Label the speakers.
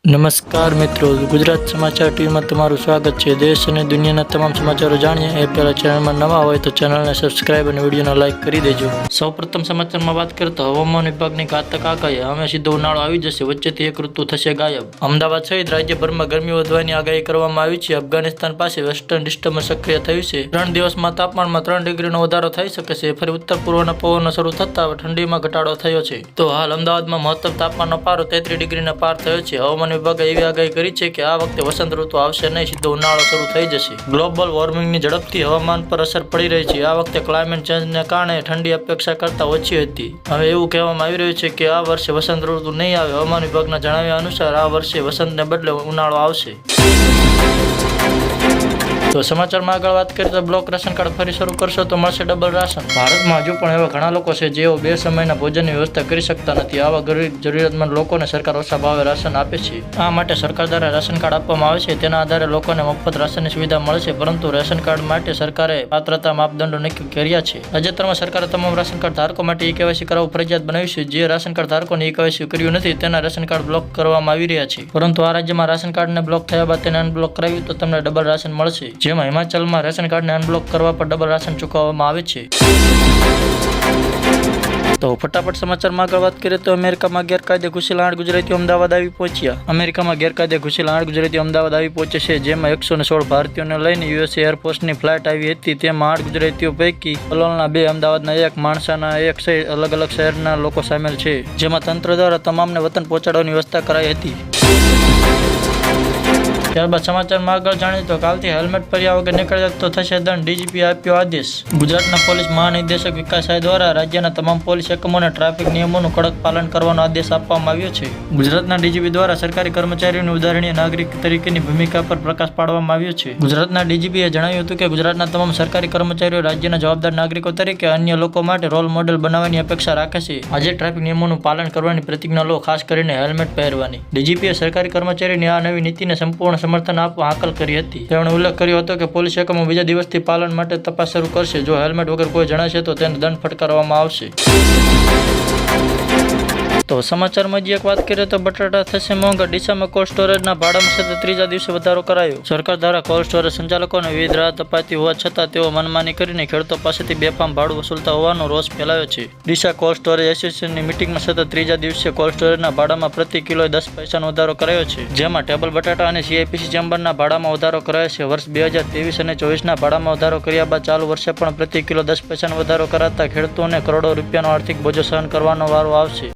Speaker 1: નમસ્કાર મિત્રો, ગુજરાત સમાચાર ટીવીમાં તમારું સ્વાગત છે। દેશ અને દુનિયાના તમામ સમાચારો જાણીએ એ પહેલા ચેનલમાં નવા હોય તો ચેનલને સબસ્ક્રાઇબ અને વિડીયોને લાઇક કરી દેજો। સૌપ્રથમ સમાચારમાં વાત કરીએ તો હવામાન વિભાગની ઘાતક આગાહી, હવે સીધો ઉનાળો આવી જશે, વચ્ચેથી એક ઋતુ થશે ગાયબ। અમદાવાદ સહિત રાજ્યભરમાં ગરમી વધવાની આગાહી કરવામાં આવી છે। અફઘાનિસ્તાન પાસે વેસ્ટર્ન ડિસ્ટર્બન્સ સક્રિય થયું છે। 3 દિવસમાં તાપમાનમાં 3 ડિગ્રીનો વધારો થઈ શકે છે। ફરી ઉત્તર પૂર્વના પવનો શરૂ થતાં ઠંડીમાં ઘટાડો થયો છે। તો હાલ અમદાવાદમાં મહત્તમ તાપમાનનો પારો 33 ડિગ્રીને પાર થયો છે। હવામાન વિભાગે એવી આગાહી કરી છે કે આ વખતે વસંત ઋતુ આવશે નહીં, સીધો ઉનાળો શરૂ થઈ જશે। ગ્લોબલ વોર્મિંગની ઝડપથી હવામાન પર અસર પડી રહી છે। આ વખતે ક્લાઇમેટ ચેન્જને કારણે ઠંડી અપેક્ષા કરતાં ઓછી હતી। હવે એવું કહેવામાં આવી રહ્યું છે કે આ વર્ષે વસંત ઋતુ નહીં આવે। હવામાન વિભાગના જણાવ્યા અનુસાર આ વર્ષે વસંતને બદલે ઉનાળો આવશે। તો સમાચારમાં આગળ વાત કરીએ તો બ્લોક રાશન કાર્ડ ફરી શરૂ કરશો તો મળશે ડબલ રાશન। ભારતમાં હજુ પણ એવા ઘણા લોકો છે જેઓ 2 સમયના ભોજનની વ્યવસ્થા કરી શકતા નથી। આવા ગરીબ જરૂરિયાતમંદ લોકોને સરકાર ઓછા ભાવે રાશન આપે છે। આ માટે સરકાર દ્વારા રાશન કાર્ડ આપવામાં આવે છે। તેના આધારે લોકોને મફત રાશનની સુવિધા મળશે, પરંતુ રાશન કાર્ડ માટે સરકારે પાત્રતા માપદંડો નક્કી કર્યા છે। તાજેતરમાં સરકારે તમામ રાશન કાર્ડ ધારકો માટે ઈ-કેવાયસી કરાવવું ફરજિયાત બનાવ્યું છે। જે રાશન કાર્ડ ધારકોને ઈ-કેવાયસી કર્યું નથી તેના રાશન કાર્ડ બ્લોક કરવામાં આવી રહ્યા છે, પરંતુ આ રાજ્યમાં રાશન કાર્ડને બ્લોક થયા બાદ તેને અનબ્લોક કરાવ્યું તો તમને ડબલ રાશન મળશે। જેમાં હિમાચલમાં રેશન કાર્ડને અનબ્લોક કરવા પર ડબલ રાશન ચૂકવવામાં આવે છે। તો ફટાફટ સમાચારમાં આગળ વાત કરીએ તો અમેરિકામાં ગેરકાયદે ઘૂસેલા 8 ગુજરાતીઓ અમદાવાદ આવી પહોંચ્યા। અમેરિકામાં ગેરકાયદે ઘૂસેલા 8 ગુજરાતીઓ અમદાવાદ આવી પહોંચે છે, જેમાં 116 ભારતીયોને લઈને યુએસ એરફોર્સની ફ્લાઇટ આવી હતી। તેમાં 8 ગુજરાતીઓ પૈકી કલોલના 2, અમદાવાદના 1, માણસાના 1 સહિત અલગ અલગ શહેરના લોકો સામેલ છે, જેમાં તંત્ર દ્વારા તમામને વતન પહોંચાડવાની વ્યવસ્થા કરાઈ હતી। ત્યારબાદ સમાચારમાં આગળ જાણીએ તો કાલથી હેલ્મેટ પહેર્યા વગર નીકળે તો થશે દંડ, ડીજીપીએ આપ્યો આદેશ। ગુજરાતના પોલીસ મહાનિદેશક વિકાસ સાય દ્વારા રાજ્યના તમામ પોલીસ એકમોને ટ્રાફિક નિયમોનું કડક પાલન કરવાનો આદેશ આપવામાં આવ્યો છે। ગુજરાતના ડીજીપી દ્વારા સરકારી કર્મચારીઓની ઉદાહરણીય નાગરિક તરીકેની ભૂમિકા પર પ્રકાશ પાડવામાં આવ્યો છે। ગુજરાતના ડીજીપીએ જણાવ્યું હતું કે ગુજરાતના તમામ સરકારી કર્મચારીઓ રાજ્યના જવાબદાર નાગરિકો તરીકે અન્ય લોકો માટે રોલ મોડેલ બનાવવાની અપેક્ષા રાખે છે। આજે ટ્રાફિક નિયમોનું પાલન કરવાની પ્રતિજ્ઞા લો, ખાસ કરીને હેલ્મેટ પહેરવાની। ડીજીપીએ સરકારી કર્મચારીઓની આ નવી નીતિને સંપૂર્ણ સમર્થન આપવા હાકલ કરી હતી। તેમણે ઉલ્લેખ કર્યો હતો કે પોલીસ એકમો બીજા દિવસથી પાલન માટે તપાસ શરૂ કરશે। જો હેલ્મેટ વગર કોઈ જણાશે તો તેને દંડ ફટકારવામાં આવશે। તો સમાચારમાં હજી એક વાત કરીએ તો બટાટા થશે મોંઘા, ડીસામાં કોલ્ડ સ્ટોરેજના ભાડામાં સતત 3જા દિવસે વધારો કરાયો। સરકાર દ્વારા કોલ્ડ સ્ટોરેજ સંચાલકોને વિવિધ રાહત અપાતી હોવા છતાં તેઓ મનમાની કરીને ખેડૂતો પાસેથી બેફામ ભાડું વસૂલતા હોવાનો રોષ ફેલાયો છે। ડીસા કોલ્ડ સ્ટોરેજ એસોસિએશનની મિટિંગમાં સતત 3જા દિવસે કોલ્ડ સ્ટોરેજના ભાડામાં પ્રતિ કિલોએ 10 પૈસાનો વધારો કરાયો છે, જેમાં ટેબલ બટાટા અને સીઆઈપીસી ચેમ્બરના ભાડામાં વધારો કરાયો છે। વર્ષ 2023 અને 24ના ભાડામાં વધારો કર્યા બાદ ચાલુ વર્ષે પણ પ્રતિ કિલો 10 પૈસાનો વધારો કરાતા ખેડૂતોને કરોડો રૂપિયાનો આર્થિક બોજો સહન કરવાનો વારો આવશે।